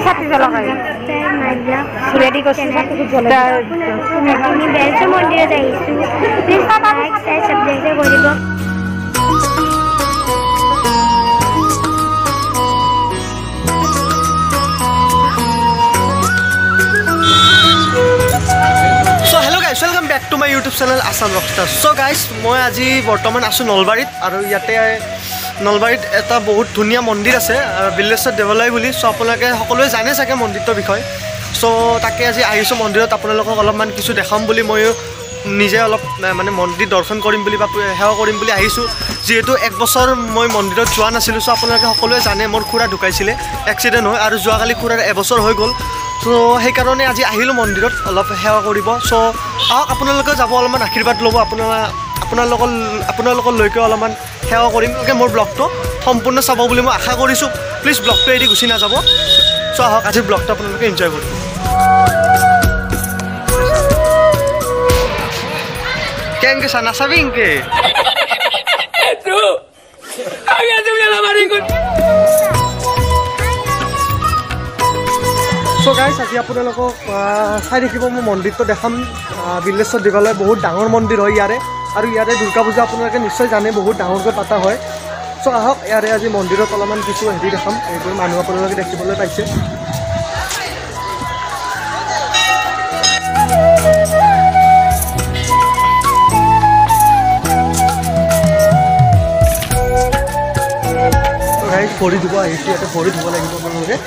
ছাতি জ্বলাই ৰেডি কৰিছে ছাতি জ্বলাই আমি বেলচৰ মন্দিৰত আহিছোঁ প্লিজ লাইক শ্বেয়াৰ সাবস্ক্ৰাইব কৰিব welcome back to my YouTube channel Assam rockstar. So guys मैं आज बर्तमान आसो नलबारीत और इते नलबारीत एटा बहुत धुनिया मंदिर आछे बिल्लेश्वर देवालय बुली। सो आपलोके सकलोवे जाने चागे मंदिरটোৰ বিষয়ে। सो ताके आज आइसो मंदिरत आपलोকক अलपमान किछु देखाम बुली मैं निजे अलप माने मंदिर दर्शन करिम बुली बा सेवा करिम बुली आइसो जेहेतु एक बছर मैं मंदिरत जोৱা नाছিলো। सो आपलोके सकलोवे जाने मोर खुरा ढुकाइছিলে एक्सिडेंट হয় और যোৱাকালি खुरार এবছৰ হৈ গ'ল। सो সেই কাৰণে আজি আহিলো মন্দিৰত অলপ সেৱা কৰিব। সো আহক আপোনালোকে যাব অলপমান আশীৰ্বাদ ল'ব আপোনালোকলৈকে অলপমান সেৱা কৰিম। মোৰ ব্লগটো সম্পূৰ্ণ চাব বুলি মই আশা কৰিছোঁ। প্লিজ ব্লগটো এৰি গুচি নাযাব। সো আহক আজিৰ ব্লগটো আপোনালোকে এনজয় কৰিব। কেনকে সানা সাবিংকে তো আগে তুমি আমাৰে सो गाइस आज आपलोকক চাই দেখিব মই মন্দিৰটো দেখাম। বিল্লেশ্বৰ দেৱালয় বহুত ডাঙৰ মন্দিৰ হয় ইয়াৰে আৰু ইয়াৰে দুৰ্গা পূজা আপোনালোকে নিশ্চয় জানে বহুত ডাঙৰকৈ পাতা হয়। সো আহক ইয়াৰে আজি মন্দিৰত অলপমান কিছু হেৰি দেখাম। এইবোৰ মানুহ আপোনালোকে দেখিবলৈ পাইছে। গাইস ভৰি ধুব আহিছে ইয়াতে ভৰি ধুব লাগিব আপোনালোকে।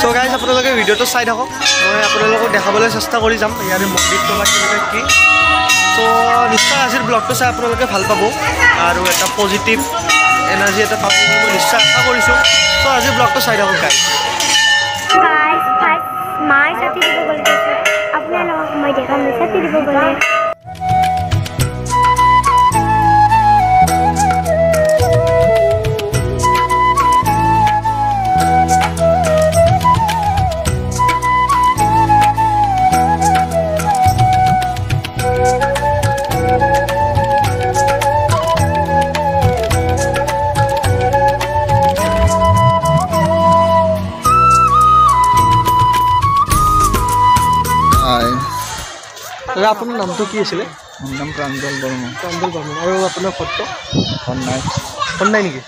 सो गाइस आपलोके भिडिओটো চাই থাকক। মই আপোনালোকক দেখাবলৈ চেষ্টা কৰি যাম ইয়াৰে মন্দিৰটো বা কি। সো নিশ্চয় আজিৰ ব্লগটো চাই আপোনালোকে ভাল পাব আৰু এটা পজিটিভ এনাৰ্জি এটা পাব মই নিশ্চয় আশা কৰিছোঁ। সো আজিৰ ব্লগটো চাই থাকক গাইস। মাই ছাতি দিব গ'লে আপোনালোকক মই দেখাম ছাতি দিব গ'লে। আপোনাৰ নামটো কি আছিলে? মোৰ নাম প্ৰাঞ্জল বৰ্মন। প্ৰাঞ্জল বৰ্মন। আৰু আপোনাৰ ফটো ফোন নাই নেকি?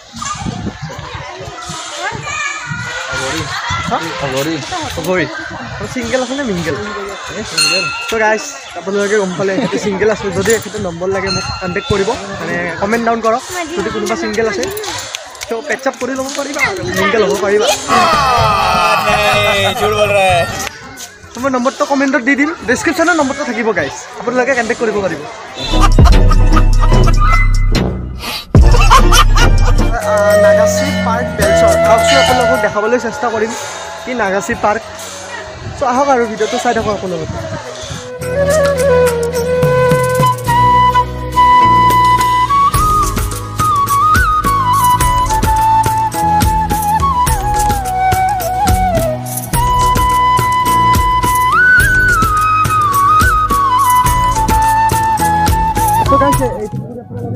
সিংগল আছে নে মিংগল? সিংগল। তো গাইস আপোনালোকে গম পালে এখেতে সিংগল আছে। যদি এখেতে নম্বৰ লাগে মোক কণ্টেক্ট কৰিব মানে কমেণ্ট ডাউন কৰক। যদি কোনোবা সিংগল আছে তো পেচআপ কৰি ল'ব পাৰিবা আৰু মিংগল হ'ব পাৰিবা। झूठ बोल रहा है। মই নম্বৰটো কমেণ্টত দি দিম ডেছক্ৰিপশ্যনত নম্বৰটো থাকিব গাইছ আপোনালোকে কণ্টেক্ট কৰিব পাৰিব। নাগাচি পাৰ্ক বেলচৰ আহকচোন আপোনালোকক দেখাবলৈ চেষ্টা কৰিম কি নাগাচি পাৰ্ক। চ' আহক আৰু ভিডিঅ'টো চাই থাকক আপোনালোকে।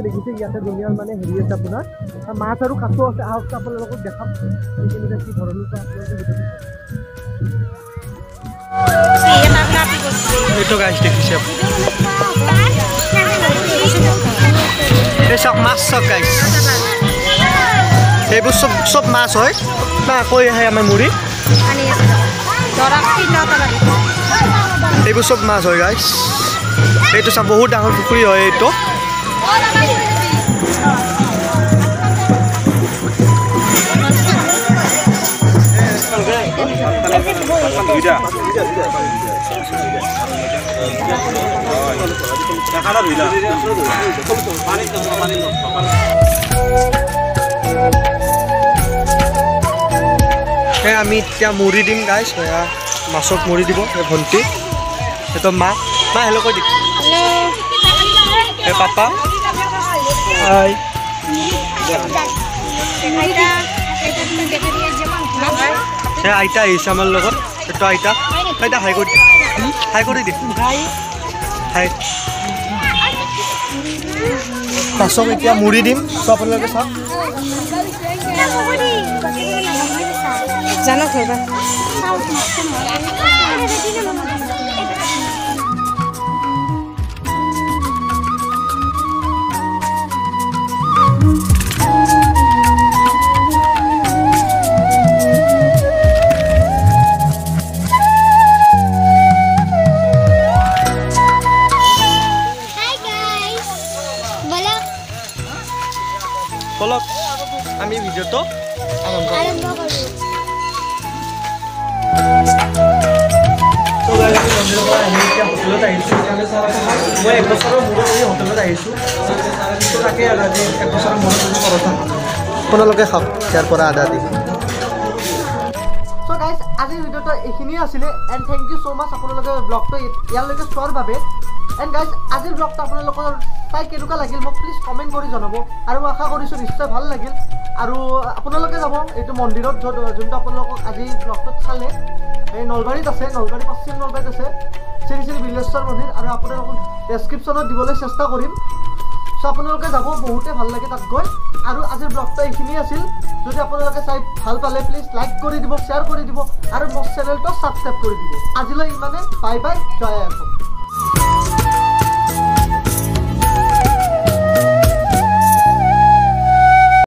দেখিছে ইয়াতে দুনিয়াৰ মানে হেৰি আছে আপোনাৰ মাছ আৰু কাছ আছে। আহক আপোনালোকক দেখাম কি ধৰণৰ এইটো গাছ দেখিছে চব মাছ চব গাছ এইবোৰ চব মাছ হয় না কৈ আহে আমাৰ মুড়ি এইবোৰ চব মাছ হয় গাছ। এইটো চব বহুত ডাঙৰ পুখুৰী হয় এইটো। আমি এতিয়া মুড়ি দিম গাইছ মাছক মুড়ি দিব ভণ্টি সেইটো মা হেল্ল' কৈ দিম পাপা হাই আইতা আহিছে আমাৰ লগত এইটো আইতা হাই কৰি দি হাই মাছক এতিয়া মুড়ি দিম চব আপোনালোকে চাওক জানো ধৰবা বলক আমি ভিডিঅ'টো আৰম্ভ কৰোঁ হোটেলত আহিছোঁ মই এক বছৰৰ মূৰত এই হোটেলত আহিছোঁ তাকে আজি এক বছৰৰ মূৰত পৰঠা আপোনালোকে খাওক ইয়াৰ পৰা আদা দি চ' গাইজ আজিৰ ভিডিঅ'টো এইখিনিয়ে আছিলে এণ্ড থেংক ইউ ছ' মাছ আপোনালোকে ব্লগটো ইয়ালৈকে চোৱাৰ বাবে এণ্ড গাইজ আজিৰ ব্লগটো আপোনালোকৰ চাই কেনেকুৱা লাগিল মোক প্লিজ কমেণ্ট কৰি জনাব আৰু মই আশা কৰিছোঁ নিশ্চয় ভাল লাগিল আৰু আপোনালোকে যাব এইটো মন্দিৰত যোনটো আপোনালোকক আজি ব্লগটোত চালে এই নলবাৰীত আছে নলবাৰী পশ্চিম নলবাৰীত আছে শ্ৰী শ্ৰী বিল্লেশ্বৰ মন্দিৰ আৰু আপোনালোকক ডেছক্ৰিপশ্যনত দিবলৈ চেষ্টা কৰিম চ' আপোনালোকে যাব বহুতে ভাল লাগে তাত গৈ আৰু আজিৰ ব্লগটো এইখিনিয়ে আছিল যদি আপোনালোকে চাই ভাল পালে প্লিজ লাইক কৰি দিব শ্বেয়াৰ কৰি দিব আৰু মোৰ চেনেলটো ছাবস্ক্ৰাইব কৰি দিব আজিলৈ ইমানে বাই বাই জয় আই অসম